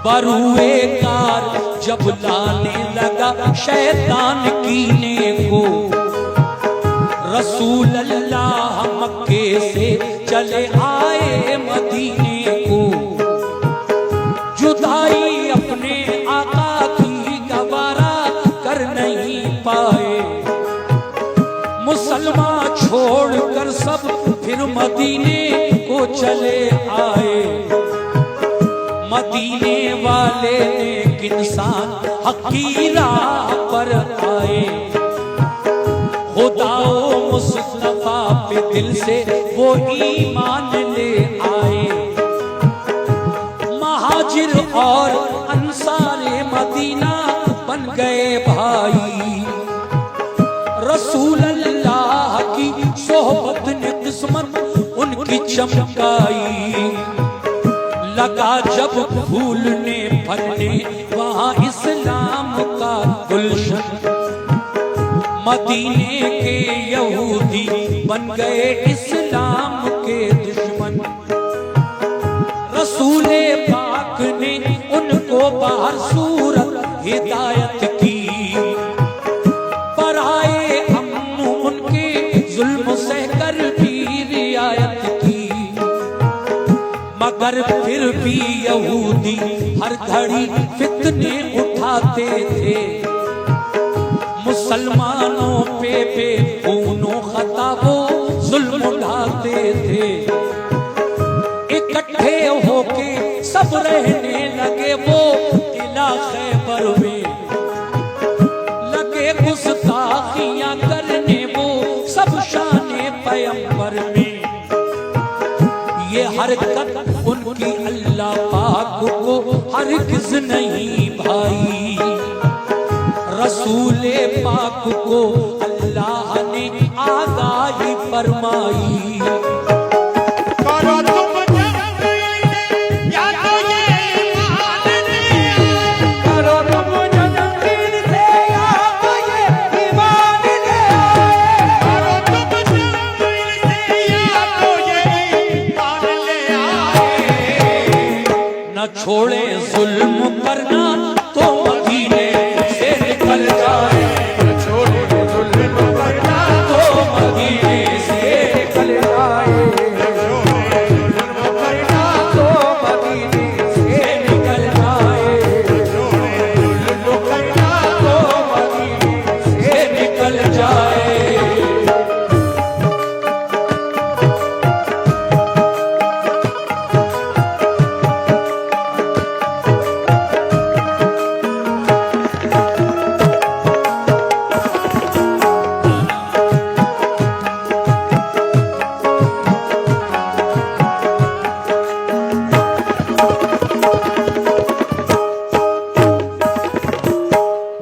बरूए car जब लाने लगा शैतान कीने को, रसूल अल्लाह मक्के से चले आए मदीने को। जुदाई अपने आका की गवारा कर नहीं पाए, मुसलमान छोड़कर सब फिर मदीने को चले आए। मदीने वाले नेक इंसान हक़ राह पर आए, खुदाओ मुस्तफा पे दिल से वो ईमान ले आए। महाजिर और अंसारे मदीना बन गए भाई, रसूल अल्लाह की सोहबत ने किस्मत उनकी चमकाई। लगा जब फूलने फलने वहाँ इस्लाम का गुलशन, मदीने के यहूदी बन गए इस्लाम के दुश्मन। रसूले पाक ने उनको बाहर सूरत हिदायत की, पर आए अम्मू उनके जुल्म सहकर भी रियायत की। मगर फिर भी यहूदी हर घड़ी फितने उठाते थे, मुसलमानों पे खूनो खता वो जुल्म ढाते थे। इकट्ठे होके सब रहने लगे वो किला खैबर में, लगे गुस्ताखियां करने वो सब शाने पैगंबर में। ये हरकत उनकी अल्लाह पाक को हरगिज़ नहीं भाई, रसूले पाक को अल्लाह ने आगाही फरमाई। छोड़े जुल्म करना तो मदीने से निकल जाए, छोड़े जुल्म करना तो मदीने से निकल जाए, छोड़े जुल्म करना तो मदीने से निकल जाए, छोड़े जुल्म करना तो मदीने से निकल जाए।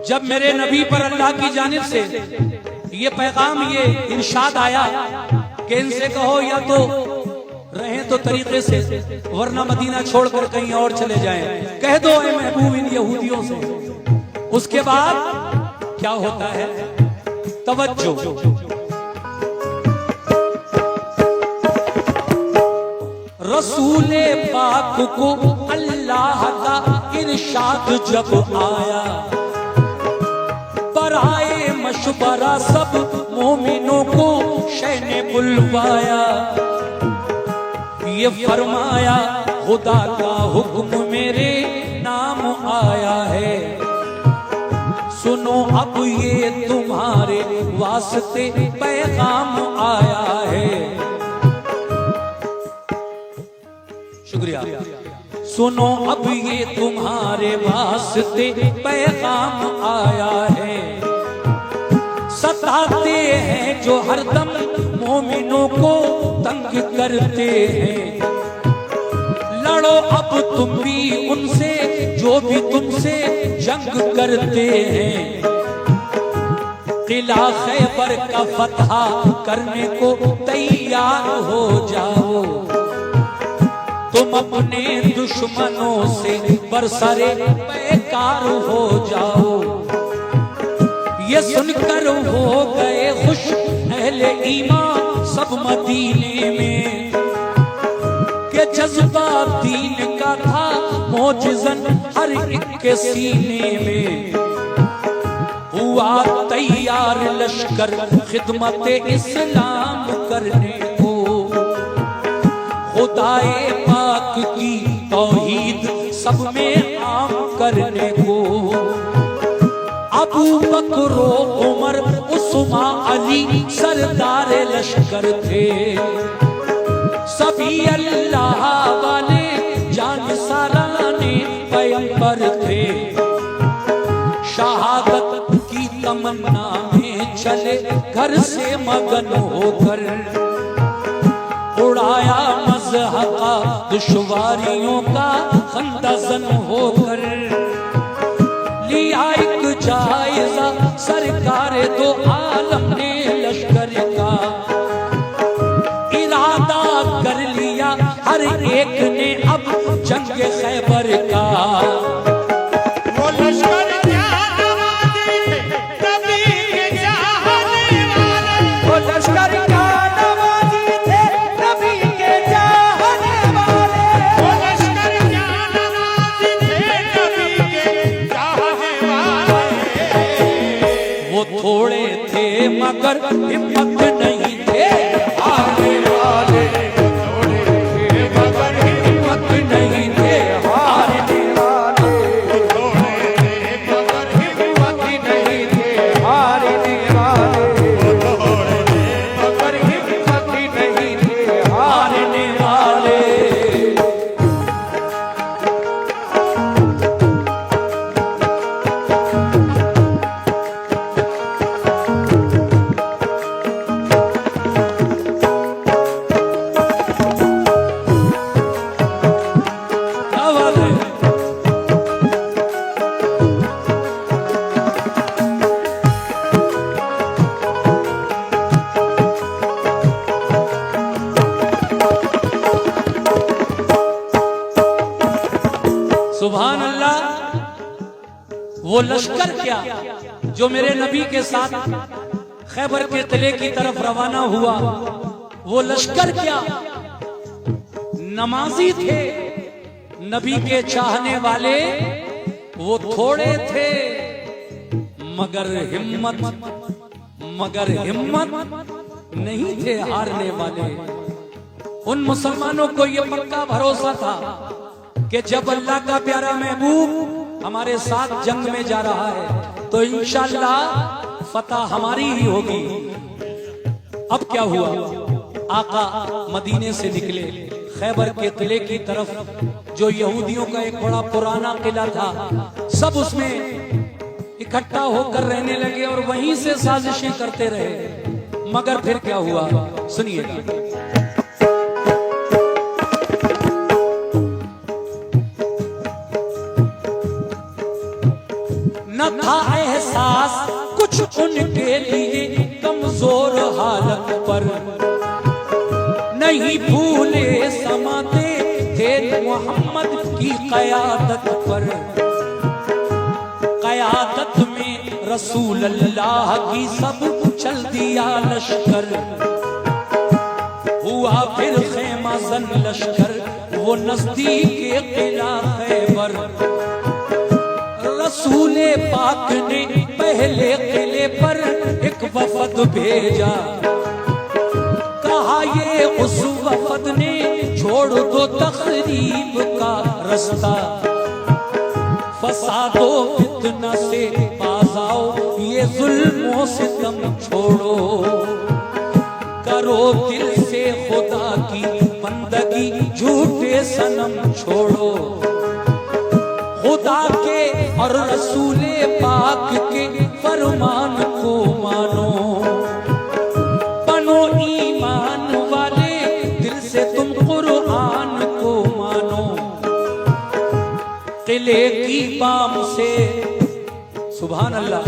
जब मेरे नबी पर अल्लाह की जानिब से ये पैगाम, ये इरशाद आया कि इनसे कहो या तो रहें तो तरीके से, वरना मदीना छोड़कर कहीं और चले जाएं, कह दो ऐ महबूब इन यहूदियों से। उसके बाद क्या होता है, तवज्जो। रसूले पाक को अल्लाह का इरशाद जब आया, पर आए मशवरा सब मोमिनों को शह ने बुलवाया। ये फरमाया खुदा का हुक्म मेरे नाम आया है, सुनो अब ये तुम्हारे वास्ते पैगाम आया है। शुक्रिया। सुनो अब ये तुम्हारे वास्ते पैगाम आया है, सताते हैं जो हरदम मोमिनों को तंग करते हैं। लड़ो अब तुम भी उनसे जो भी तुमसे जंग करते हैं। किला खैबर का फतह करने को तैयार हो जाओ, तुम अपने दुश्मनों से बरसरे बेकार हो जाओ। ये सुनकर हो गए खुश अहले ईमान सब मदीने में, कि जज्बा दीन का था मोजिज़न हर एक के सीने में। हुआ तैयार लश्कर खिदमत इस्लाम करने को, खुदाए पाक की तौहीद सब में आम करने को। अबू बकर उमर उस्मान अली सरदार लश्कर थे, सभी अल्लाह वाले जान साराने पैगंबर थे। शहादत की तमन्ना में चले घर से मगन होकर, उड़ाया मज़हक़ा दुश्वारियों का खंदज़न होकर। लिया एक जायज़ा सरकार दो आलम ने लश्कर का, इरादा कर लिया हर एक ने अब जंग खैबर का। वो लश्कर क्या नवाज़ी थे नबी के चाहने वाले, वो लश्कर क्या नवाज़ी थे नबी के चाहने वाले। वो लश्कर क्या नवाज़ी थे नबी के चाहने वाले। वो थोड़े थे मगर हिम्मत नहीं थे हारने वाले, थोड़े थे मगर हिम्मत नहीं थे हारने वाले, थोड़े थे मगर हिम्मत नहीं थे हारने वाले, थोड़े थे मगर हिम्मत नहीं थे हारने वाले। क्या बात है? सुभान अल्लाह। वो लश्कर क्या जो मेरे नबी के साथ खैबर के किले की तरफ रवाना हुआ, वो लश्कर क्या नमाजी थे नबी के चाहने वाले। वो थोड़े थे मगर हिम्मत नहीं थे हारने वाले। उन मुसलमानों को यह पक्का भरोसा था कि जब अल्लाह का प्यारा महबूब हमारे साथ जंग में जा रहा है तो इंशाअल्लाह फतह हमारी ही होगी। अब क्या हुआ, आका मदीने से निकले खैबर के किले की तरफ, जो यहूदियों का एक बड़ा पुराना किला था, सब उसमें इकट्ठा होकर रहने लगे और वहीं से साजिशें करते रहे। मगर फिर क्या हुआ सुनिएगा। न था एहसास कुछ उनके लिए कमजोर हालत पर, नहीं भूले समाते थे मोहम्मद की क़यादत पर। क़यादत में रसूल अल्लाह की सब चल दिया लश्कर। हुआ फिर खेमा जन लश्कर वो नजदीक किला खैबर। रसूले पाक ने पहले किले पर एक वफद भेजा, कहा ये उस वफद ने छोड़ दो तखरीब का रास्ता। फसादो फितना से बाज आओ, ये जुल्मों से तुम छोड़ो। करो दिल से खुदा की बंदगी, झूठे सनम छोड़ो। खुदा के और रसूले पाक के फरमान को मानो। बनो ईमान वाले, दिल से तुम कुरान को मानो। किले की बाम से सुभान अल्लाह,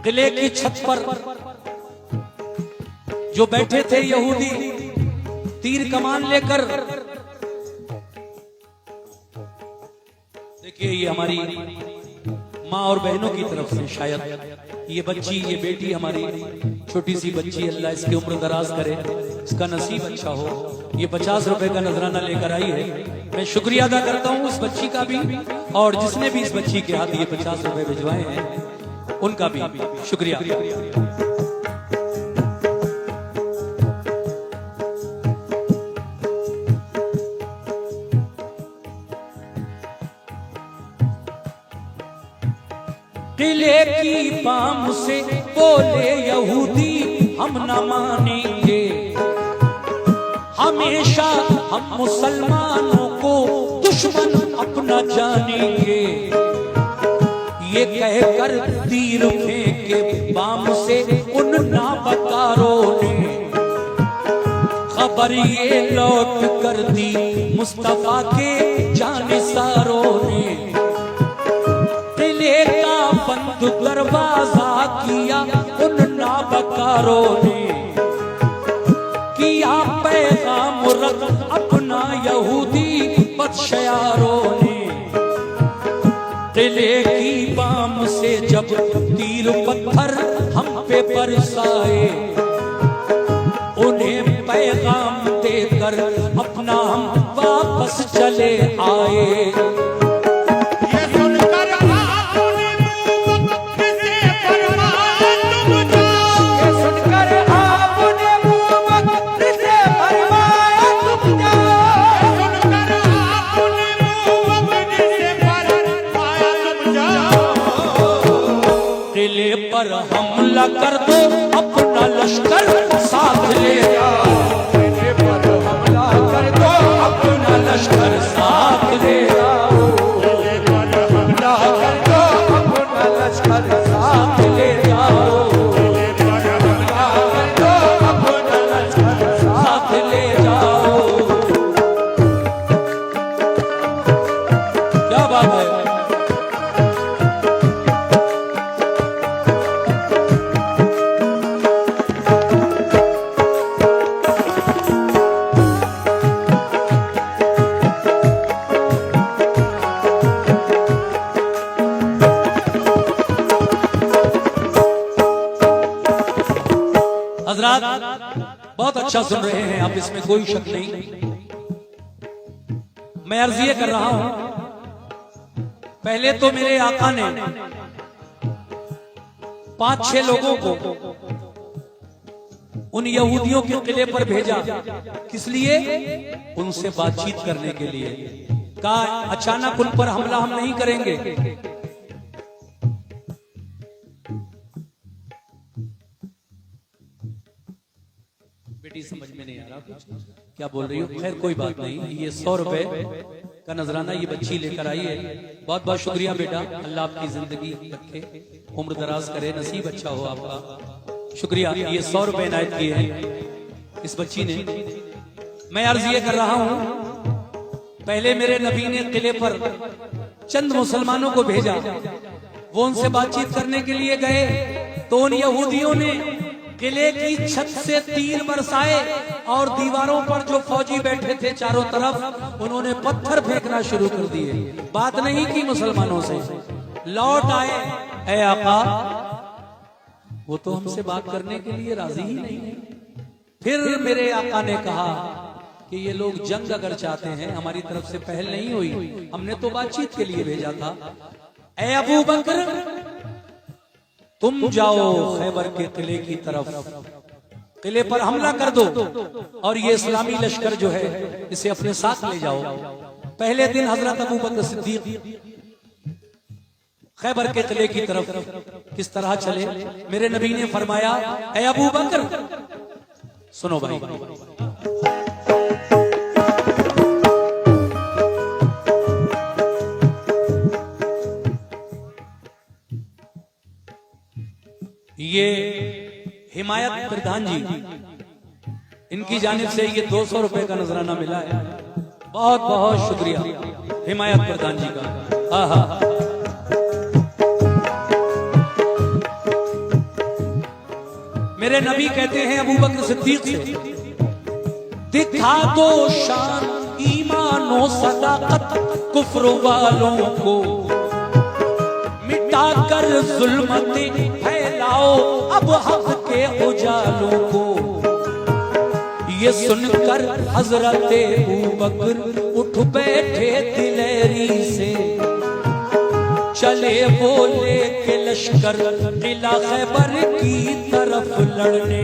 किले की छत पर जो बैठे थे यहूदी तीर कमान लेकर, देखिए ये हमारी माँ और बहनों की तरफ से शायद ये बच्ची, ये बेटी हमारी छोटी सी बच्ची, अल्लाह इसकी उम्र दराज करे, इसका नसीब अच्छा हो। ये 50 रुपए का नजराना लेकर आई है। मैं शुक्रिया अदा करता हूँ उस बच्ची का भी, और जिसने भी इस बच्ची के हाथ ये 50 रुपए भिजवाए हैं उनका भी शुक्रिया। किले की पाम से बोले यहूदी हम न मानेंगे, हमेशा हम मुसलमानों को दुश्मन अपना जानेंगे। ये कहकर तीर फेंके बाम से उन नाबकारों ने, खबर ये लौट कर दी मुस्तफा के जानिसारों ने। किले का बंद दरवाजा किया उन नाबकारों ने, किया पैगाम रख अपना यहूदी बदशयारों ने। किले की बाम से जब तीर पत्थर हम पे बरसाए, उन्हें पैगाम देकर अपना हम वापस चले आए। पर हमला कर दो अपना लश्कर साथ ले आओ। पर हमला कर दो अपना लश्कर साथ ले आओ। पर हमला कर दो अपना लश्कर साथ ले आओ। पर हमला कर दो अपना लश्कर साथ ले जाओ। क्या बात है। बहुत अच्छा सुन रहे हैं आप, इसमें कोई शक नहीं। मैं अर्ज ये कर रहा हूं, पहले तो मेरे आका ने 5-6 लोगों को उन यहूदियों के किले पर भेजा। किस लिए? उनसे बातचीत करने के लिए। कहा अचानक उन पर हमला हम नहीं करेंगे, समझ में नहीं आ रहा कुछ क्या बोल रही हो। खैर कोई बात नहीं। ये 100 रुपए का नजराना ये बच्ची लेकर आई है। बहुत बहुत शुक्रिया बेटा, अल्लाह आपकी जिंदगी रखे, उम्र दराज करे, नसीब अच्छा हो आपका। शुक्रिया। ये 100 रुपए इनायत किए हैं इस बच्ची ने। मैं अर्ज ये कर रहा हूं, पहले मेरे नबी ने किले पर चंद मुसलमानों को भेजा, वो उनसे बातचीत करने के लिए गए तो उन यहूदियों ने किले की छत से तीर बरसाए और दीवारों पर जो फौजी बैठे थे चारों तरफ, उन्होंने पत्थर फेंकना शुरू कर दिए। बात नहीं की मुसलमानों से। लौट आए, ऐ आका वो तो हमसे बात करने के लिए राजी ही नहीं है। फिर मेरे आका ने कहा कि ये लोग जंग अगर चाहते हैं, हमारी तरफ से पहल नहीं हुई, हमने तो बातचीत के लिए भेजा था। ऐ अबू बकर तुम जाओ खैबर के किले की तरफ, किले पर हमला कर दो और ये इस्लामी लश्कर जो है इसे अपने साथ ले जाओ। पहले दिन हजरत अबू बकर सिद्दीक खैबर के किले की तरफ किस तरह चले, मेरे नबी ने फरमाया, ऐ अबू बकर सुनो भाई, ये हिमायत प्रधान जी, इनकी जानिब से ये 200 रुपए का नजराना मिला है। बहुत बहुत शुक्रिया हिमायत प्रधान जी का। आहा, मेरे नबी कहते हैं अबू बकर सिद्दीक से, दिखा दो शान ईमान और सदाकत कुफ्र वालों को, मिटाकर जुल्मतें फैलाओ अब हक के उजालों को। ये सुनकर हजरत अबू बकर उठ बैठे दिलेरी से, चले बोले के लश्कर किला खैबर की तरफ लड़ने।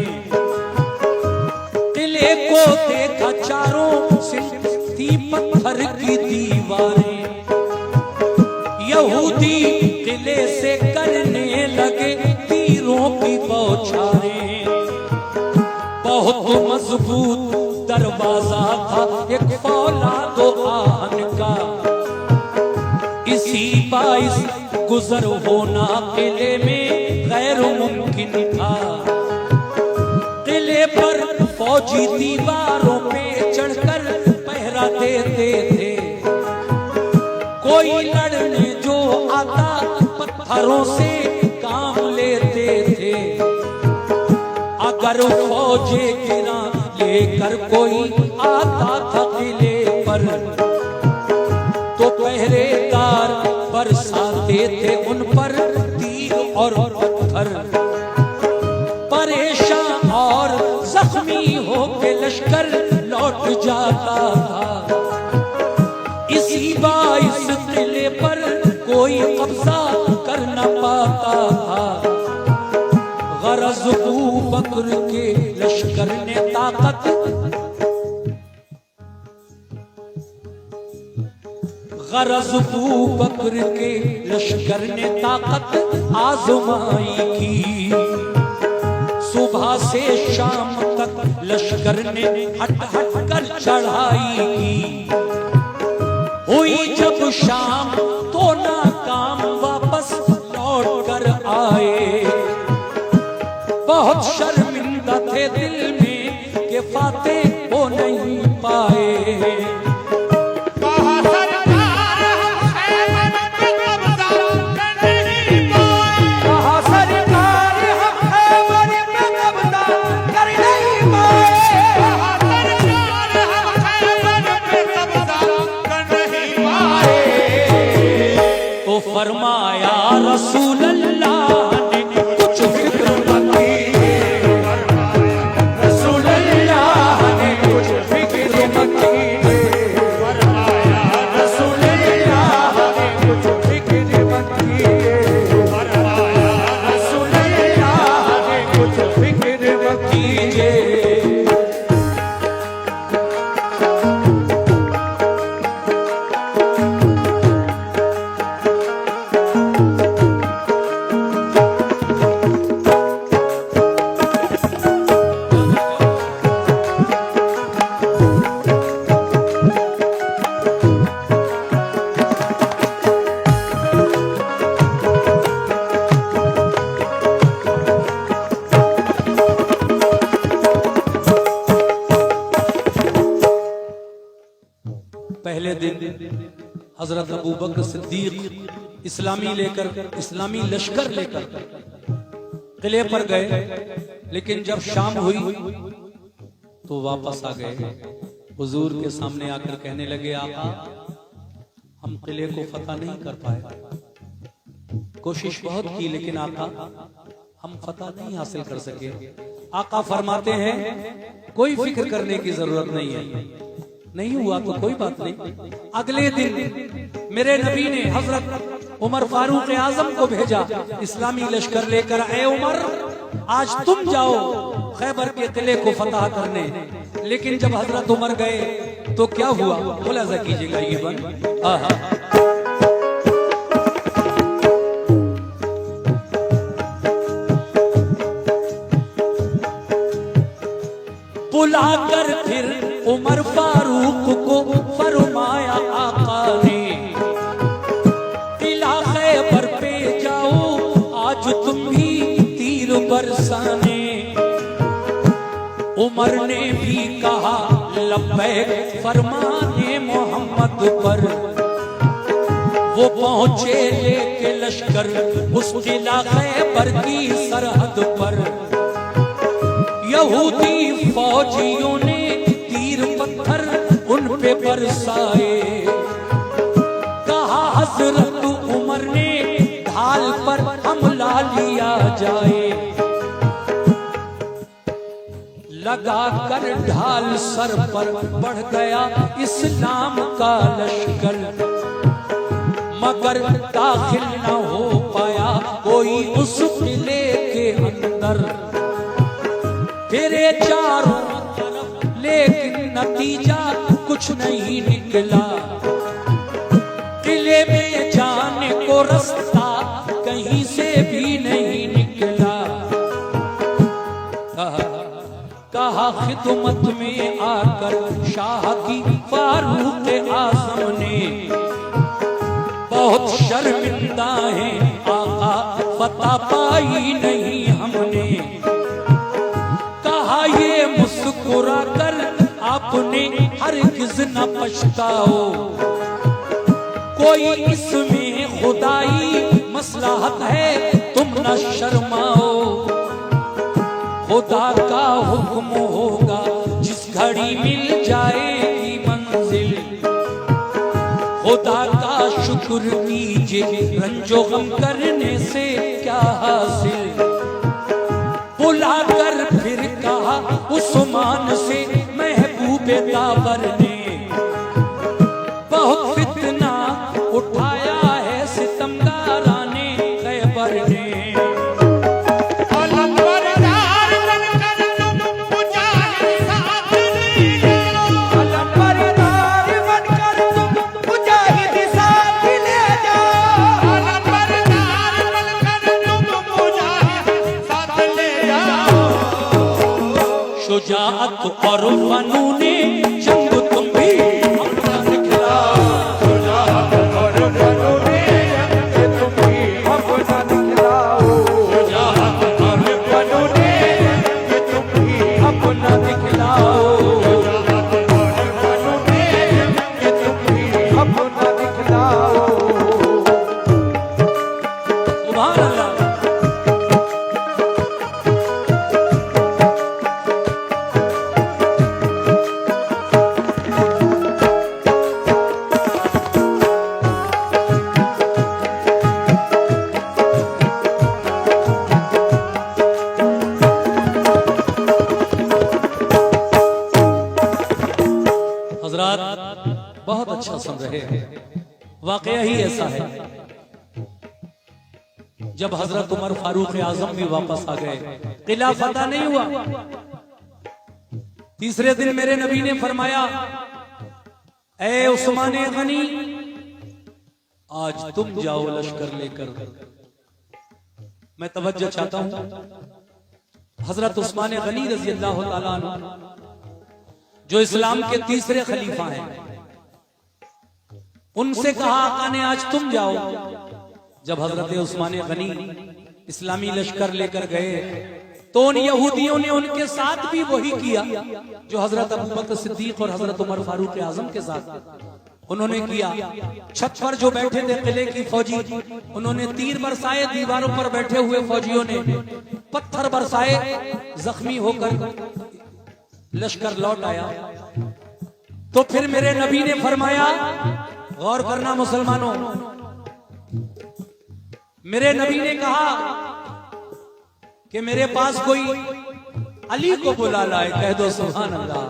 किले को देखा चारों सिंधी पत्थर की दीवारें, यहूदी किले से करने लगे तीरों की बौछारें। बहुत मजबूत दरवाजा था एक फौलादो आहन का, इसी बाइस गुजर होना किले में गैर मुमकिन था। किले पर फौजी दीवारों पे चढ़कर पहरा देते थे, कोई लड़ने जो आता पत्थरों से काम लेते थे। अगर फौजे गिरा लेकर कोई आता था किले पर, तो पहरेदार बरसाते थे उन पर तीर और पत्थर। परेशान और जख्मी होके लश्कर लौट जाता था। इसी बाइस किले पर कोई कब्जा कर न पाता था। गरज अबू बकर के लश्कर ने ताकत, गरज अबू बकर के लश्कर ने ताकत आजमाई की। सुबह से शाम तक लश्कर ने हट हट कर चढ़ाई की। हुई जब शाम तो नाकाम वापस लौट कर आए। बहुत शर्मिंदा थे दिल में कि फातेह हो नहीं पाए। तो फरमाया रसूल अल्लाह ने कुछ फिक्र मत कीजिए, रसूल अल्लाह ने कुछ फिक्र मत कीजिए, रसूल अल्लाह ने कुछ फिक्र मत कीजिए, रसूल अल्लाह ने कुछ फिक्र मत कीजिए। पहले दिन हजरत अबू बकर सिद्दीक इस्लामी लश्कर लेकर किले पर गए, लेकिन जब शाम हुई तो वापस आ गए। हुजूर के सामने आकर कहने लगे, आका हम किले को फतह नहीं कर पाए, कोशिश बहुत की लेकिन आका हम फतह नहीं हासिल कर सके। आका फरमाते हैं कोई फिक्र करने की जरूरत नहीं है, नहीं हुआ तो कोई बात नहीं। अगले दिन मेरे नबी ने हजरत उमर फारूक आजम को भेजा इस्लामी लश्कर लेकर, ए उमर आज तुम जाओ खैबर के किले को फतह करने। लेकिन जब हजरत उमर गए तो क्या हुआ, खुलासा कीजिएगा ये बन। बुलाकर फिर उमर फारूक को फरमाया आका ने, किला खैबर पे जाओ आज तुम भी तीर बरसाने। उमर ने भी कहा लब्बैक फरमाने मोहम्मद पर। वो पहुंचे लेके लश्कर उस किला खैबर की सरहद पर। यहूदी फौजियों ने तीर पत्थर उन पे बरसाए। कहा हजरत उमर ने ढाल पर हमला लिया जाए। लगा कर ढाल सर पर बढ़ गया इस्लाम का लश्कर, मगर दाखिल न हो पाया कोई उस किले के अंदर। फिरे चारों तरफ लेकिन नतीजा कुछ नहीं निकला, किले में जाने को रास्ता कहीं से भी नहीं निकला। कहा खिदमत में आकर शाह की फारूक आज़म ने, बहुत शर्मिंदा है आका पता पाई नहीं हमने। कहा ये मुस्कुरा कर आपने हरगिज़ न पछताओ, कोई इसमें खुदाई मसलहत है तुम न शर्माओ। खुदा का हुक्म होगा जिस घड़ी मिल जाएगी मंजिल, खुदा का शुक्र कीजिए रंजो गम करने से क्या हासिल। बुलाकर फिर कहा उस्मान से महबूबे दावर ने, बहुत फितना उठाया है सितमगाराने खैबर ने। शुजाअत और फनूने जंग तुम भी अपना दिखलाओ, शुजाअत और फनूने जंग तुम भी अपना दिखलाओ, शुजाअत और फनूने जंग तुम भी अपना दिखलाओ, शुजाअत और फनूने जंग तुम भी अपना दिखलाओ। सुभान अल्लाह। बहुत अच्छा सुन रहे हैं। वाकया ही ऐसा है, जब हजरत उमर फारूक आजम भी वापस आ गए, किला फतह नहीं हुआ। तीसरे दिन मेरे नबी ने फरमाया, ए उस्मान गनी, आज तुम जाओ लश्कर लेकर। मैं तवज्जो चाहता हूं, हजरत उस्मान गनी रजी अल्लाह तआला अन्हु जो इस्लाम के तीसरे खलीफा हैं, उनसे कहा आका ने आज तुम जाओ। जब हजरत उस्मान गनी इस्लामी लश्कर लेकर गए तो उन यहूदियों ने उनके साथ भी वही किया जो हजरत अबू बकर सिद्दीक और हजरत उमर फारूक आजम के साथ उन्होंने किया। छत पर जो बैठे थे किले की फौजी, उन्होंने तीर बरसाए, दीवारों पर बैठे हुए फौजियों ने पत्थर बरसाए, जख्मी होकर लश्कर लौट आया। तो फिर मेरे नबी ने फरमाया, गौर करना मुसलमानों, मेरे नबी ने कहा कि मेरे पास कोई अली को बुला लाए, कह दो सुभान अल्लाह।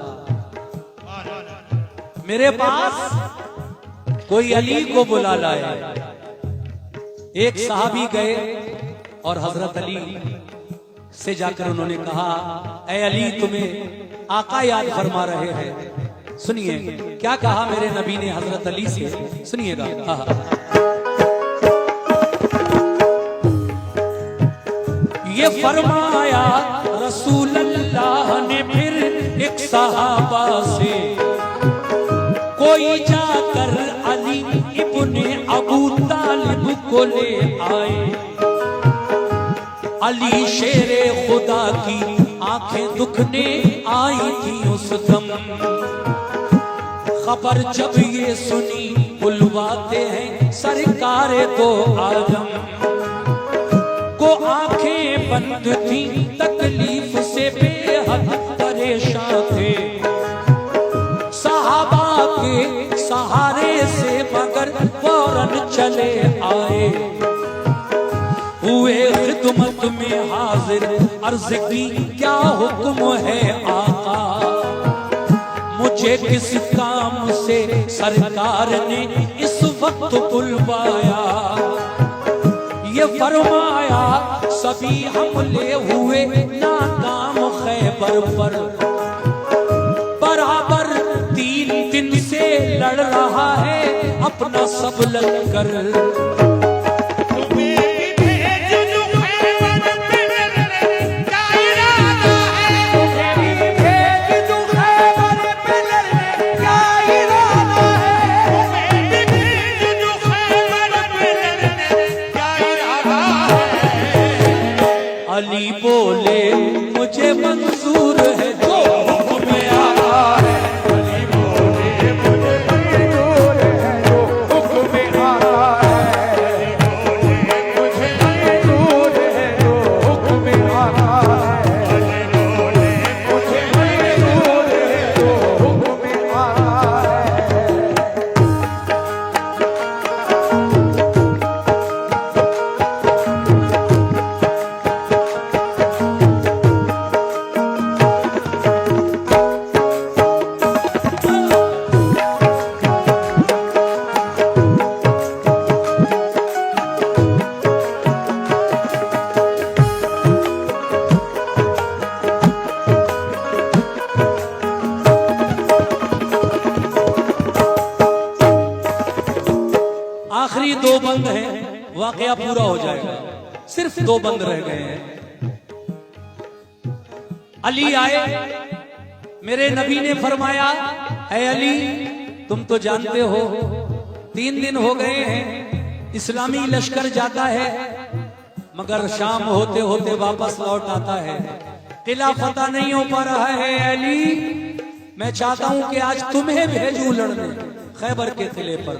मेरे पास कोई अली को बुला लाए। एक सहाबी गए और हजरत अली से जाकर उन्होंने कहा, ऐ अली, तुम्हें आका याद फरमा रहे हैं। सुनिए क्या कहा मेरे नबी ने हजरत अली से, सुनिएगा। ये फरमाया रसूल अल्लाह ने फिर एक सहाबा से, कोई जाकर अली इब्ने अबू तालिब को ले आए। अली शेरे खुदा की आंखें दुखने आई थी उस दम। खबर जब ये सुनी बुलवाते हैं सरकार दो आलम को, आंखें बंद थी तकलीफ से बेहद परेशान थे। सहाबा के सहारे से मगर फौरन चले आए, हुए खिदमत में हाजिर अर्ज की क्या हुक्म है आका, मुझे किस काम से सरकार ने इस वक्त बुलवाया। ये फरमाया सभी हमले हुए नाकाम खैबर पर, बराबर 3 दिन से लड़ रहा है अपना सब लश्कर। अली बोले मुझे मंजूर है जो हुक्म आका है। अली बोले मुझे मंजूर है जो हुक्म आका है। अली बोले मुझे मंजूर है जो हुक्म आका है। अली बोले मुझे मंजूर है जो हुक्म आका है। आखिरी 2 बंद हैं, वाकया पूरा हो जाएगा। सिर्फ 2 बंद रह गए हैं। अली आए, मेरे नबी ने फरमाया, है अली तुम तो जानते हो 3 दिन हो गए हैं इस्लामी लश्कर जाता है मगर शाम होते होते वापस लौट आता है, किला फतह नहीं हो पा रहा है। अली मैं चाहता हूं कि आज तुम्हें भेजूं लड़ने खैबर के किले पर।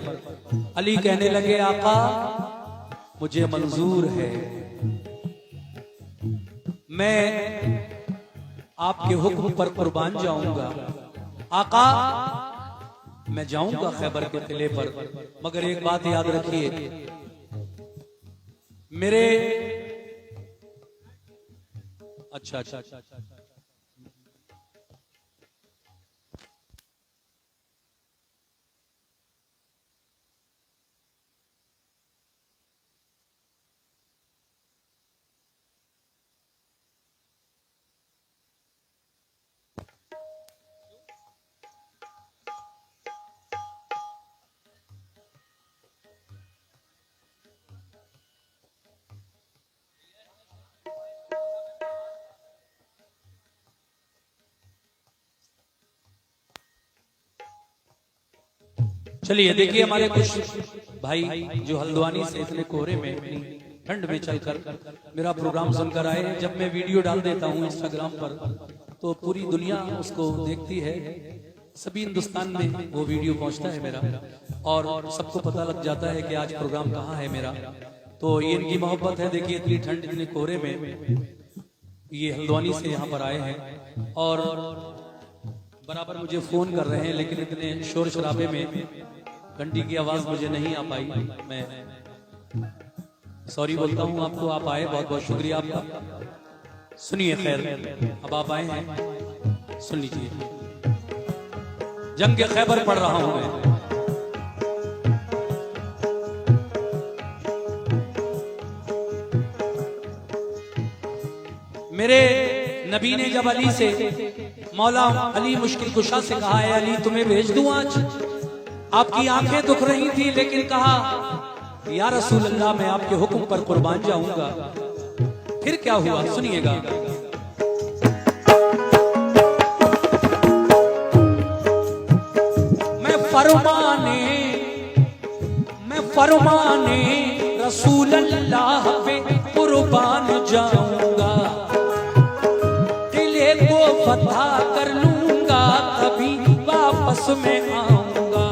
अली कहने लगे आका मुझे मंजूर है, मैं आपके हुक्म पर कुर्बान जाऊंगा। आका मैं जाऊंगा खैबर के किले पर, मगर एक बात याद रखिए मेरे अच्छा चलिए देखिए हमारे कुछ भाई जो हल्द्वानी से इतने कोहरे में ठंड में चलकर मेरा प्रोग्राम सुनकर आए हैं। जब मैं वीडियो डाल देता हूं इंस्टाग्राम पर तो पूरी दुनिया उसको देखती है, सभी हिंदुस्तान में वो वीडियो पहुंचता है मेरा और सबको पता लग जाता है कि आज प्रोग्राम कहाँ है मेरा। तो ये इनकी मोहब्बत है। देखिए इतनी ठंड इतने कोहरे में ये हल्द्वानी से यहाँ पर आए हैं और बराबर मुझे फोन कर रहे हैं, लेकिन इतने शोर शराबे में घंटी की आवाज मुझे नहीं आ पाई। मैं सॉरी बोलता हूँ आपको। आप आए, बहुत बहुत शुक्रिया आपका। सुनिए खैर, अब आप आए हैं, सुन लीजिए। जंग के खैबर पढ़ रहा हूं मैं। मेरे नबी ने जब अली से, मौला अली मुश्किल कुशा से कहा है अली तुम्हें भेज दूं आज, आपकी आंखें दुख रही थी लेकिन कहा या रसूल अल्लाह मैं आपके हुक्म पर कुर्बान जाऊंगा। फिर क्या हुआ सुनिएगा। मैं फरमाने रसूल अल्लाह पे कुर्बान जाऊंगा, किले को फतह कर लूंगा, कभी वापस में आऊंगा।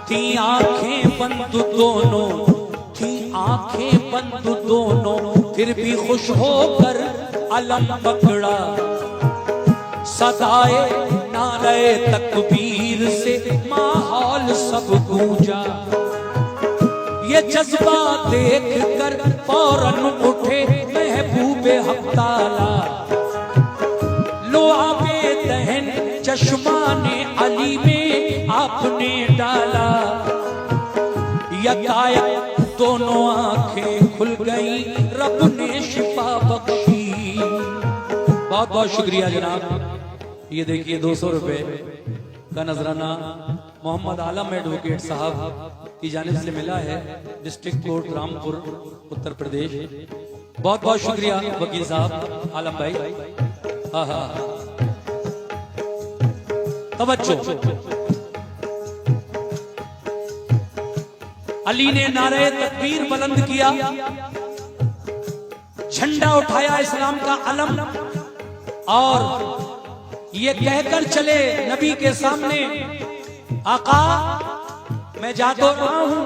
थी आंखें बंद दोनों, थी आंखें बंद दोनों, फिर भी खुश होकर अलम पकड़ा। सदाए नारे तकबीर से माहौल सब गूंजा। ये जज्बा देख कर फौरन उठे महबूबे हक ताला, लो आबे दहन चश्मा ने अली में आपने डाला, यकायक दोनों आंखें खुल गई, रब ने शिफा बख्शी। बहुत बहुत शुक्रिया जनाब। ये देखिए 200 रुपए का नजराना मोहम्मद आलम एडवोकेट साहब की जानिब से मिला है, डिस्ट्रिक्ट कोर्ट रामपुर उत्तर प्रदेश। बहुत बहुत शुक्रिया वकील साहब आलम भाई। हाँ हाँ तवज्जो। अली ने नारे तकबीर बुलंद किया, झंडा उठाया इस्लाम का अलम, और ये कहकर चले नबी के सामने, आका मैं जा तो रहा हूं,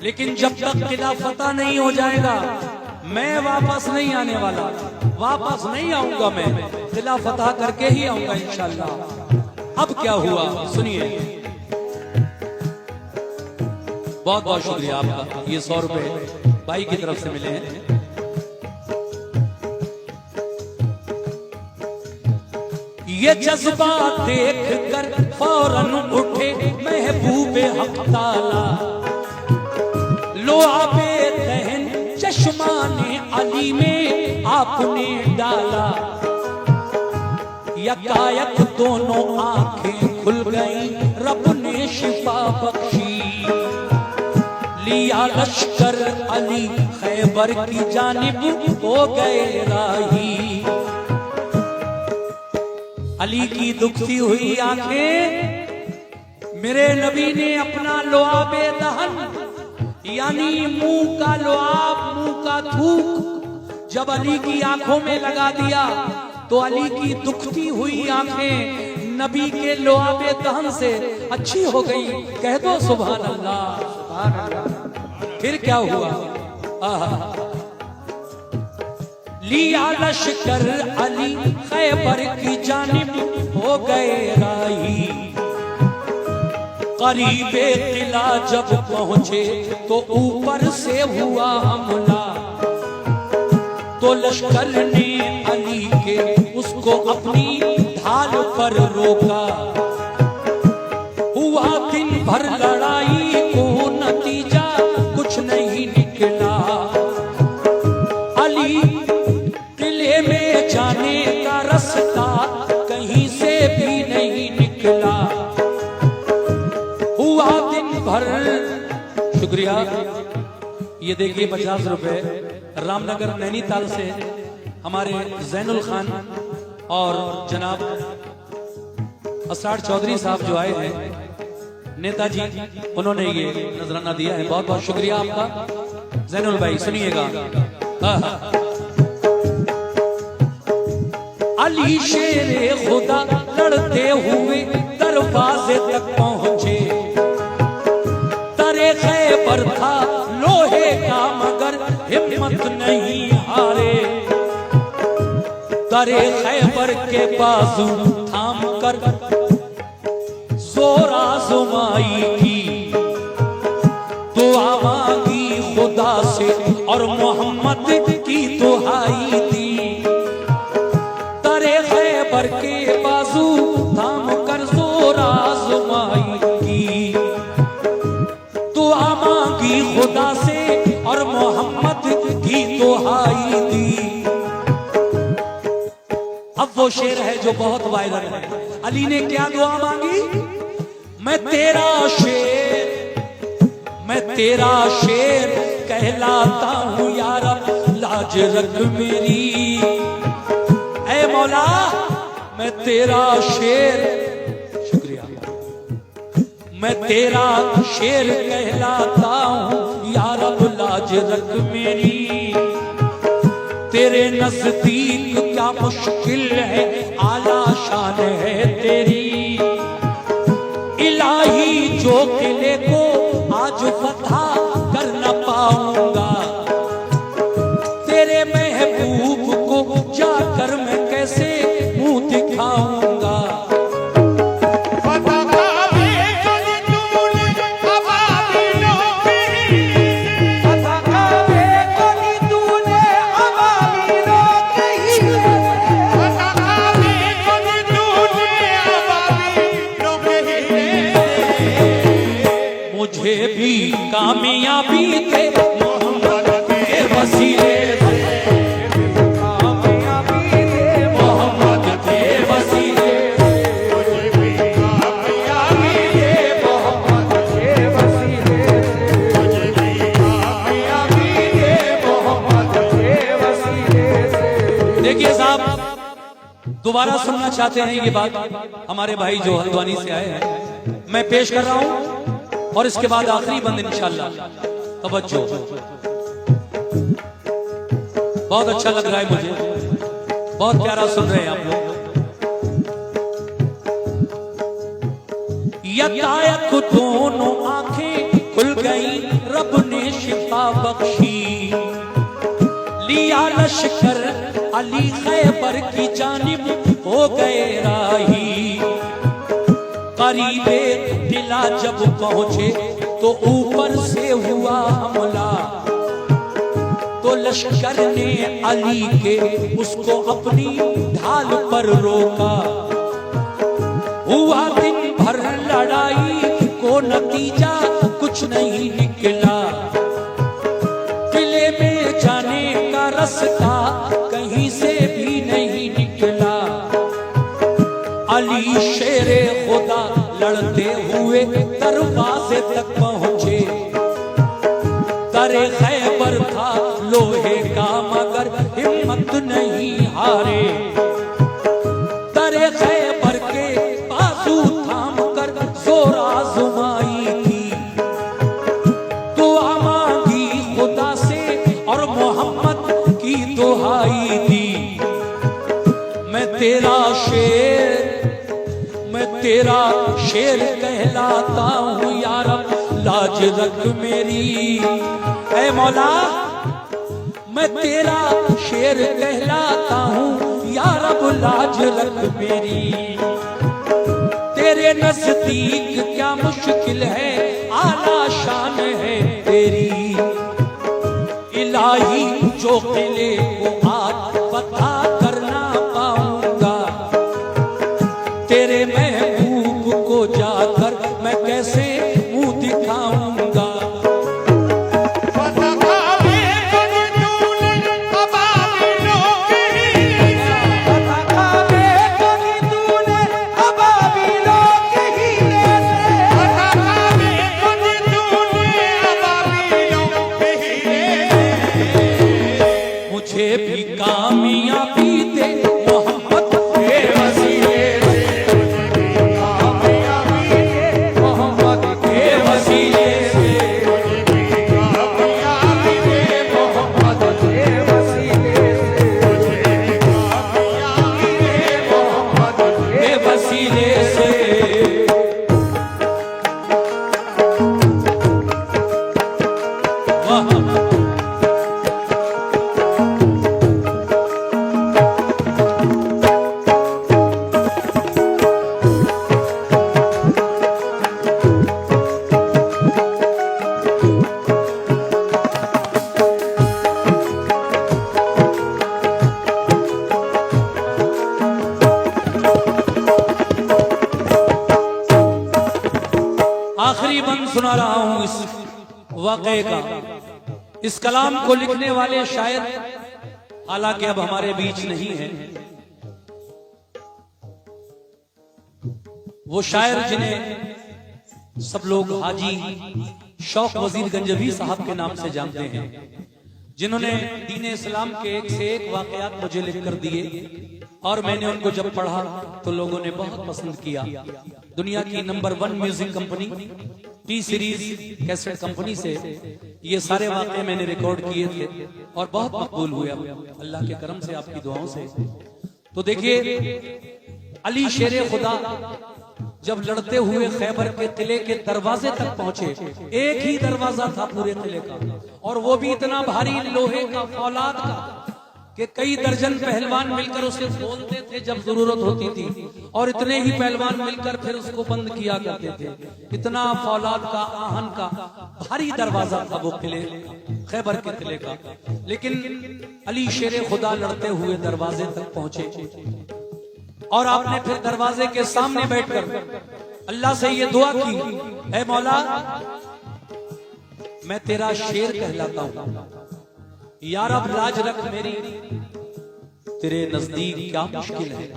लेकिन जब तक किला फतह नहीं हो जाएगा मैं वापस नहीं आने वाला, वापस नहीं आऊंगा, मैं किला फतह करके ही आऊंगा इंशाअल्लाह। अब क्या हुआ सुनिए। बहुत बहुत शुक्रिया आपका। ये 100 रुपए भाई की तरफ से मिले हैं। ये जज्बा देख कर फौरन उठे महबूबे हक ताला, लो आबे दहन चश्मा ने अली में आपने डाला, यकायक दोनों आंखें खुल गई, रब ने शिफा बख्शी। लिया लश्कर अली खैबर की जानिब हो गए राही, अली की दुखती हुई आंखें मेरे नबी ने अपना लुआबे दहन यानी मुंह का लुआब, मुंह का थूक जब अली की आंखों में लगा दिया तो अली की दुखती हुई आंखें नबी के लुआबे दहन से अच्छी हो गई। कह दो सुभान अल्लाह, सुभान अल्लाह। फिर क्या हुआ? लिया लश्कर अली खैबर की जानिब हो गए राही, करीबे किला जब पहुंचे तो ऊपर से हुआ हमला, तो लश्कर ने अली के उसको अपनी ढाल पर रोका, हुआ दिन भर लड़ाई को नतीजा कुछ नहीं निकला, अली किले में जाने का रास्ता कहीं से भी नहीं निकला, हुआ दिन भर। शुक्रिया। ये देखिए 50 रुपए रामनगर नैनीताल से हमारे जैनुल खान और जनाब असरार चौधरी साहब जो आए हैं नेताजी, उन्होंने ये नजराना दिया है। बहुत बहुत शुक्रिया आपका जैनुल भाई। सुनिएगा। अली शेरे खुदा लड़ते हुए दरवाजे तक पहुंचे, तरे खैबर था लोहे का मगर हिम्मत नहीं हारे, तरे खैबर के बाजू थाम कर जोर आजमाई की, दुआ मांगी खुदा से और मोहम्मद की दुहाई दी, तरे खैबर के बाजू थाम कर जोर आजमाई की, दुआ मांगी खुदा से और मोहम्मद की दुहाई दी। अब वो शेर है जो बहुत वायरल है। अली ने क्या दुआ मांगी? मैं तेरा शेर कहलाता हूँ या रब, लाज रख मेरी। ऐ मौला मैं तेरा शेर, शुक्रिया, मैं तेरा शेर कहलाता हूँ या रब, लाज रख मेरी। तेरे नजदीक क्या मुश्किल है, आला शान है तेरी। इलाही जो किले को आज फतह कर न पाऊंगा, तेरे महबूब को जाकर मैं कैसे मुंह दिखाऊंगा। फतह भी तूने अबाबिलों की कामयाबी थे मोहम्मद के वसीले से, कामयाबी दे मोहम्मद के वसीले से, मुझे भी कामयाबी दे मोहम्मद के वसीले से, मुझे भी कामयाबी दे मोहम्मद के वसीले से। देखिए साहब, दोबारा सुनना चाहते हैं ये बात हमारे भाई जो हल्द्वानी से आए हैं, मैं पेश कर रहा हूं और इसके बाद आखिरी बंद इंशाल्लाह। तवज्जो, बहुत अच्छा लग रहा है मुझे, बहुत प्यारा सुन रहे हैं आप लोग। यकायक दोनों आंखें खुल गई, रब ने शिफा बख्शी, लिया लश्कर अली खैबर की जानिब हो गए राही। करीबे दिला जब पहुंचे तो ऊपर से हुआ हमला, तो लश्कर ने अली के उसको अपनी ढाल पर रोका। हुआ दिन भर लड़ाई को नतीजा कुछ नहीं निकला, किले में जाने का रास्ता कहीं से भी नहीं निकला। अली शेरे खुदा लड़ते हुए दरवाजे तक पहुंचे, दरे खैबर था लोहे का मगर हिम्मत नहीं हारे। दरे खैबर के बाजू थाम कर जोर आजमाई थी, दुआ मांगी खुदा से और मोहम्मद की दुहाई दी। मैं तेरा शेर कहलाता हूँ या रब, लाज रख मेरी। ऐ मौला, मैं तेरा शेर कहलाता हूँ या रब, लाज रख मेरी। तेरे नजदीक क्या मुश्किल है, आला शान है तेरी। इलाही जो किले को आज पता करना पाऊंगा, तेरे महबूब को जाकर मैं कैसे मुंह दिखाऊंगा। मुझे भी कामयाबी दे मोहम्मद के वसीले से, कामयाबी दे मोहम्मद के वसीले से, कामयाबी दे मोहम्मद के वसीले से, कामयाबी दे मोहम्मद के वसीले से। वाह, आखिरी बंद सुना रहा हूं इस वाक़े का। इस कलाम को लिखने वाले शायर हालांकि अब हमारे बीच नहीं है, वो शायर जिन्हें सब लोग हाजी शौक वजीर गंजवी साहब के नाम से जानते हैं, जिन्होंने दीन इस्लाम के एक से एक वाकयात मुझे लिखकर दिए और मैंने उनको जब पढ़ा तो लोगों ने बहुत पसंद किया। दुनिया की number 1 music company T series cassette company से ये सारे वाक़े मैंने रिकॉर्ड किए थे और बहुत मकबूल हुए अल्लाह के करम से, आपकी दुआओं से। तो देखिए, अली शेरे खुदा जब लड़ते हुए खैबर के किले के दरवाजे तक पहुंचे, एक ही दरवाजा था पूरे किले का और वो भी इतना भारी लोहे का फौलाद का कि कई दर्जन पहलवान मिलकर उसे खोलते थे जब जरूरत होती थी और इतने ही पहलवान मिलकर फिर उसको बंद किया करते थे। इतना फौलाद का, आहन का भारी दरवाजा था वो किले, खैबर के किले का। लेकिन अली शेरे खुदा लड़ते हुए दरवाजे तक पहुंचे और आपने फिर दरवाजे के सामने बैठकर अल्लाह से ये दुआ की, ऐ मौला मैं तेरा शेर कहलाता हूं। यार अब लाज रख मेरी, तेरे नजदीक क्या मुश्किल है,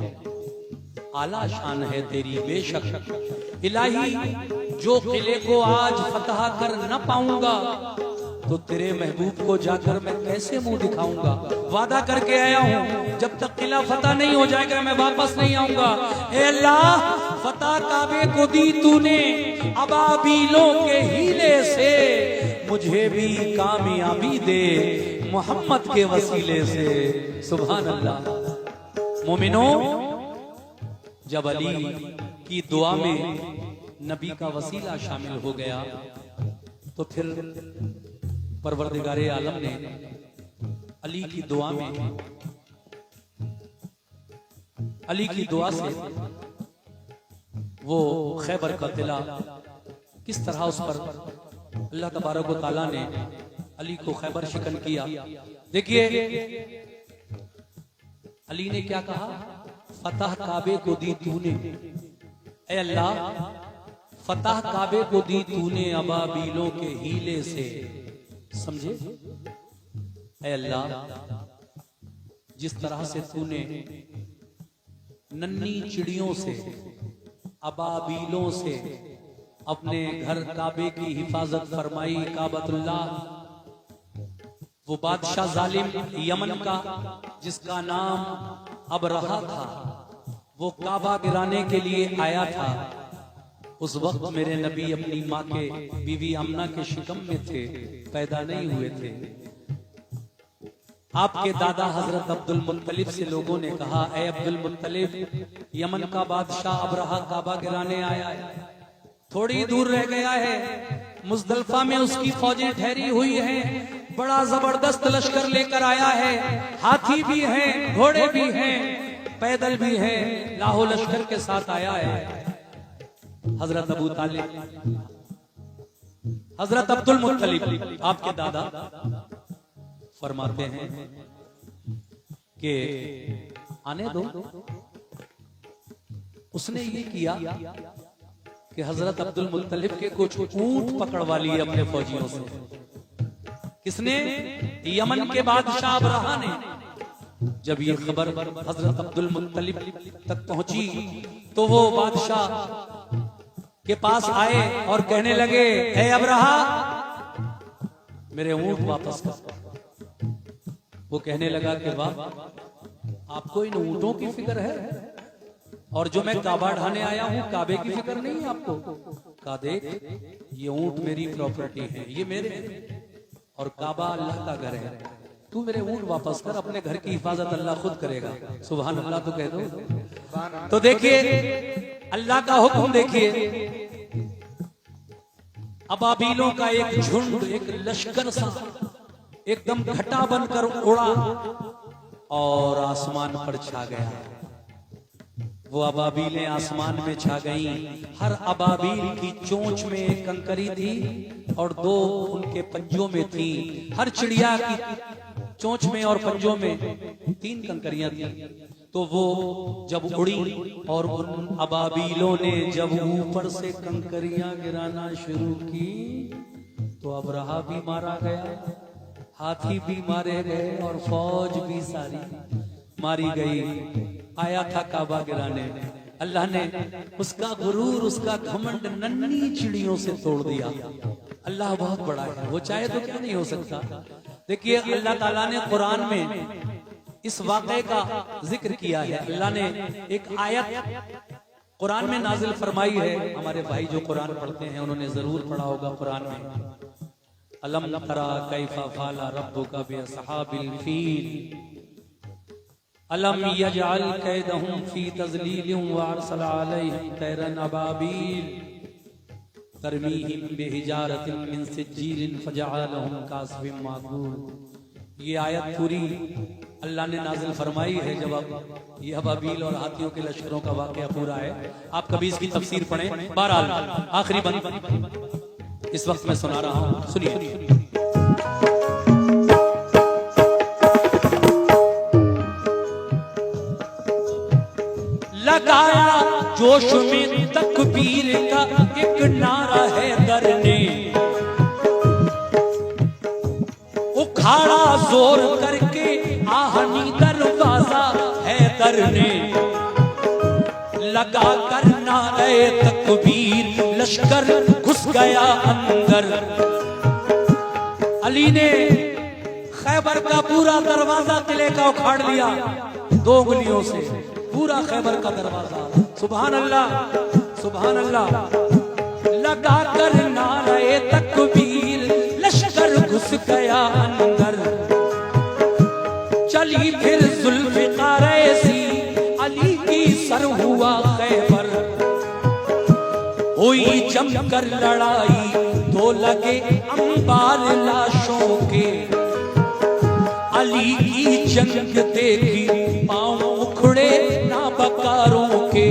आला शान है तेरी बेशक। इलाही जो किले को आज फतह कर न पाऊंगा, तो तेरे महबूब को जाकर मैं कैसे मुंह दिखाऊंगा। वादा करके आया हूं, जब तक किला फतह नहीं हो जाएगा मैं वापस नहीं आऊंगा। ए अल्लाह, फतह काबे को दी तूने अबाबीलों के हीले से, मुझे भी कामयाबी दे मोहम्मद के वसीले से। सुभान अल्लाह। मोमिनो, जब अली की दुआ में नबी का वसीला शामिल हो गया, तो फिर परवरदिगारे आलम ने अली की दुआ में, अली की दुआ से वो खैबर का किला किस तरह उस पर अल्लाह तबारक व तआला ने अली को खैबर शिकन किया। देखिए अली ने क्या कहा, फतह काबे को दी तूने, ऐ अल्लाह फतह काबे को दी तूने अबाबीलों के हीले से। समझे, ऐ अल्लाह जिस तरह से तूने नन्ही चिड़ियों से, अबाबीलों से अपने घर काबे की हिफाजत फरमाई। काबतुल्लाह, वो बादशाह जालिम यमन का जिसका नाम अब रहा था, वो काबा गिराने के लिए आया था। उस वक्त मेरे नबी अपनी माँ के बीवी आमना के शिकम में थे, पैदा नहीं हुए थे। आपके दादा हजरत अब्दुल मुत्तलिब से लोगों ने कहा, ऐ अब्दुल मुत्तलिब, यमन का बादशाह अबरहा काबा गिराने आया है, थोड़ी दूर रह गया है, मुजदलफा में उसकी फौजें ठहरी हुई हैं, बड़ा जबरदस्त लश्कर लेकर आया है, हाथी भी हैं, घोड़े भी हैं, पैदल भी हैं, लाहो लश्कर के साथ आया है। हजरत अबू तालिब, हजरत अब्दुल मुत्तलिब आपके दादा फरमाते हैं कि आने दो। उसने ये किया कि हजरत अब्दुल मुत्तलिब के कुछ ऊंट पकड़वा लिए अपने फौजियों से। किसने? यमन के बादशाह अबरहा ने। जब ये खबर हजरत अब्दुल मुत्तलिब तक पहुंची तो वो बादशाह के पास आए और कहने लगे, हे अबरहा, मेरे ऊंट वापस कर। वो कहने लगा कि वाह, आपको इन ऊंटों की फिक्र है, और जो मैं काबा ढाने आया हूं काबे की फिक्र नहीं है आपको। कहा, देख ये ऊंट मेरी प्रॉपर्टी है, ये मेरे हैं, और काबा अल्लाह का घर है। तू मेरे ऊंट वापस कर, अपने घर की हिफाजत अल्लाह खुद करेगा। सुभान अल्लाह तो कह दो। तो देखिए अल्लाह का हुक्म, देखिए अबाबीलों का एक झुंड, एक लश्कर सा एकदम घटा बनकर उड़ा और आसमान पर छा गया। वो अबाबीलें आसमान में छा गईं। हर अबाबील की चोंच में एक कंकरी थी और दो उनके पंजों में थी। हर चिड़िया की चोंच में और पंजों में 3 कंकरियां थी। तो वो जब उड़ी और उन अबाबीलों ने जब ऊपर से कंकरियां गिराना शुरू की तो अबरहा भी मारा गया, हाथी भी मारे गए और फौज भी सारी मारी गई। आया था काबा गिराने, अल्लाह ने उसका गुरूर, उसका घमंड नन्ही चिड़ियों से तोड़ दिया। अल्लाह बहुत बड़ा है, वो चाहे तो क्या नहीं हो सकता। देखिए अल्लाह ताला ने कुरान में इस वाक़े का जिक्र किया है। अल्लाह ने एक आयत कुरान में नाजिल फरमाई है। हमारे भाई जो कुरान पढ़ते हैं उन्होंने जरूर पढ़ा होगा कुरान में, अलम तरा कैफा फाला रब्बुका बिअस्हाबिल फील अलम यजअल कैदहुम फी तज़लीलिन व अरसल अलैहिम तैरन अबाबील तरमीहिम बिहिजारतिन मिन सिज्जीलिन फजअलहुम कास्फिन माकूल। ये आयत पूरी अल्लाह ने नाजिल फरमाई है जब अब ये अबाबील और हाथियों के लश्करों का वाकया पूरा है। आप कभी इसकी तफसीर पढ़ें। बहरहाल आखिरी बंद इस वक्त मैं सुना रहा हूं, सुनिए। लगाया जोश में तकबीर का एक नारा है दर ने, झाड़ा जोर करके आहनी दरवाजा हैदर ने लगा कर नारे तकबीर, लश्कर घुस गया अंदर। अली ने खैबर का पूरा दरवाजा किले का उखाड़ लिया 2 उंगलियों से, पूरा खैबर का दरवाजा। सुभान अल्लाह, सुभान अल्लाह। लगा कर नारे तकबीर, लश्कर घुस गया अंदर। चली फिर जुल्फ़िकार ऐसी, अली की सर हुआ खैबर। हुई जमकर लड़ाई तो लगे अंबार लाशों के। अली की जंग देखी पांव उखड़े नाबकारों के।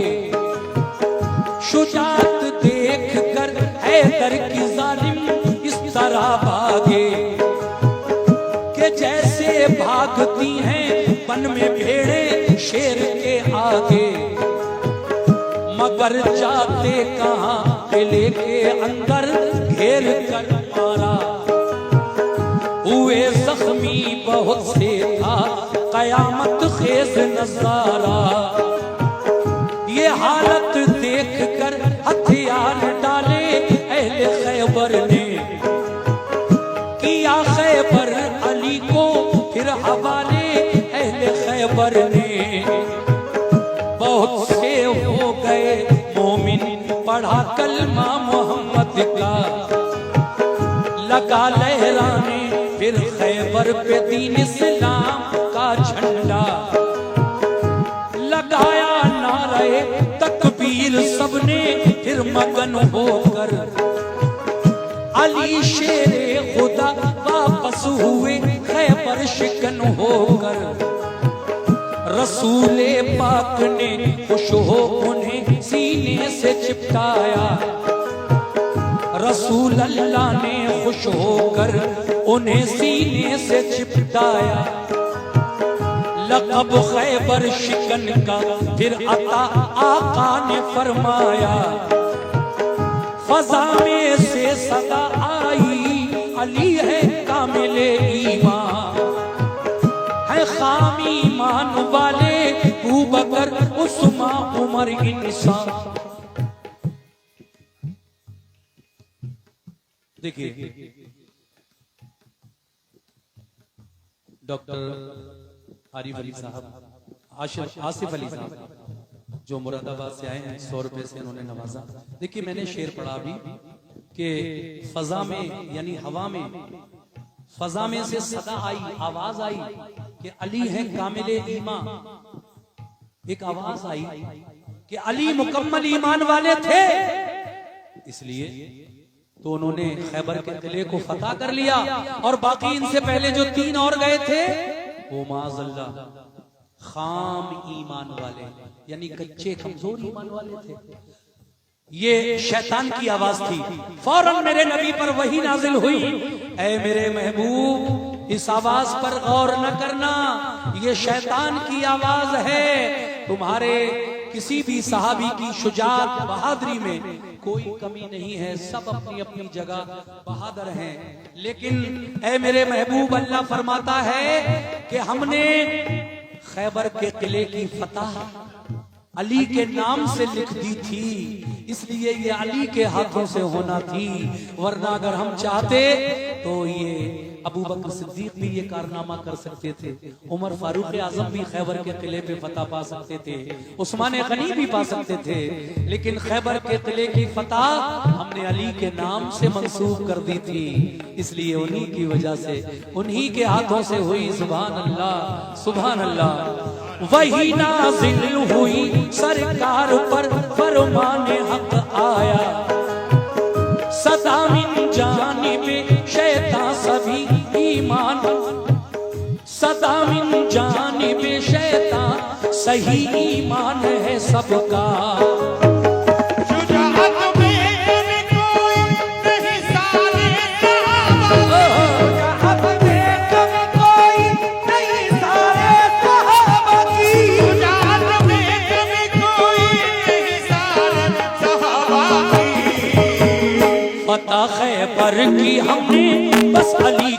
शुजात देख कर हैदर की जालिम इस तरह भागे कि जैसे भागती हैं वन में भेड़ें शेर के आगे। मगर जाते कहां किले के अंदर घेर कर मारा। हुए जख्मी बहुत से था कयामत खेज नजारा। ये हालत देख कर हथियार डाले अहले खैबर ने। किया खैबर अली को फिर हवाले अहले खैबर ने। बहुत से हो गए मोमिन पढ़ा कलमा मोहम्मद का। लगा लहराने फिर खैबर पे दीन इस्लाम का झंडा। लगाया नारे तकबीर सबने फिर मगन होकर। अली शेरे खुदा वापस हुए खैबर शिकन होकर। रसूले पाक ने खुश हो उन्हें सीने से चिपकाया। रसूल अल्लाह ने खुश होकर उन्हें सीने से चिपकाया। लक़ब खैबर शिकन का फिर अता आका ने फरमाया। फजा में से सदा आई अली है कामिले ईमान। है खाम ईमान वाले अबू बकर उस्मान उमर इंसान। देखिए डॉक्टर आरिफ अली साहब, आसिफ अली साहब जो मुरादाबाद से आए हैं, 100 रुपए से उन्होंने नवाजा। देखिए मैंने शेर पढ़ा अभी कि फजा में यानी हवा में, फजा में से सदा आई आवाज आई कि अली है कामिले ईमान। एक आवाज आई कि अली मुकम्मल ईमान वाले थे, इसलिए तो उन्होंने खैबर के किले को फतह कर लिया। और बाकी इनसे पहले जो 3 और गए थे वो माज़अल्लाह खाम ईमान वाले यानी कच्चे कमजोर ईमान वाले थे। ये शैतान की आवाज थी। फौरन मेरे नबी पर वही नाजिल हुई, ऐ मेरे महबूब इस आवाज पर गौर न करना, ये शैतान की आवाज है। तुम्हारे किसी भी सहाबी की शुजाअत बहादुरी में कोई कमी नहीं है, सब अपनी अपनी जगह बहादुर हैं। लेकिन ऐ मेरे महबूब अल्लाह फरमाता है कि हमने खैबर के किले की फतह अली के नाम से लिख दी थी, इसलिए ये अली के हाथों से होना थी। वरना अगर हम चाहते तो ये अबू बकर सिद्दीक भी ये कारनामा कर सकते थे, उमर फारूक आजम भी खैबर के किले पे फतह पा सकते थे, उस्मान गनी भी पा सकते थे। लेकिन खैबर के किले की फतह हमने अली के नाम से मंसूब कर दी थी, इसलिए उन्हीं की वजह से, उन्हीं के हाथों से हुई। सुभान अल्लाह, सुभान अल्लाह। वही नाज़िल हुई सरकार पर फरमाने हक आया, सदा मिन जानिबे शैतान सभी ईमान, सदा मिन जानिबे शैतान सही ईमान है सबका। फतह खैबर की हमने बस अली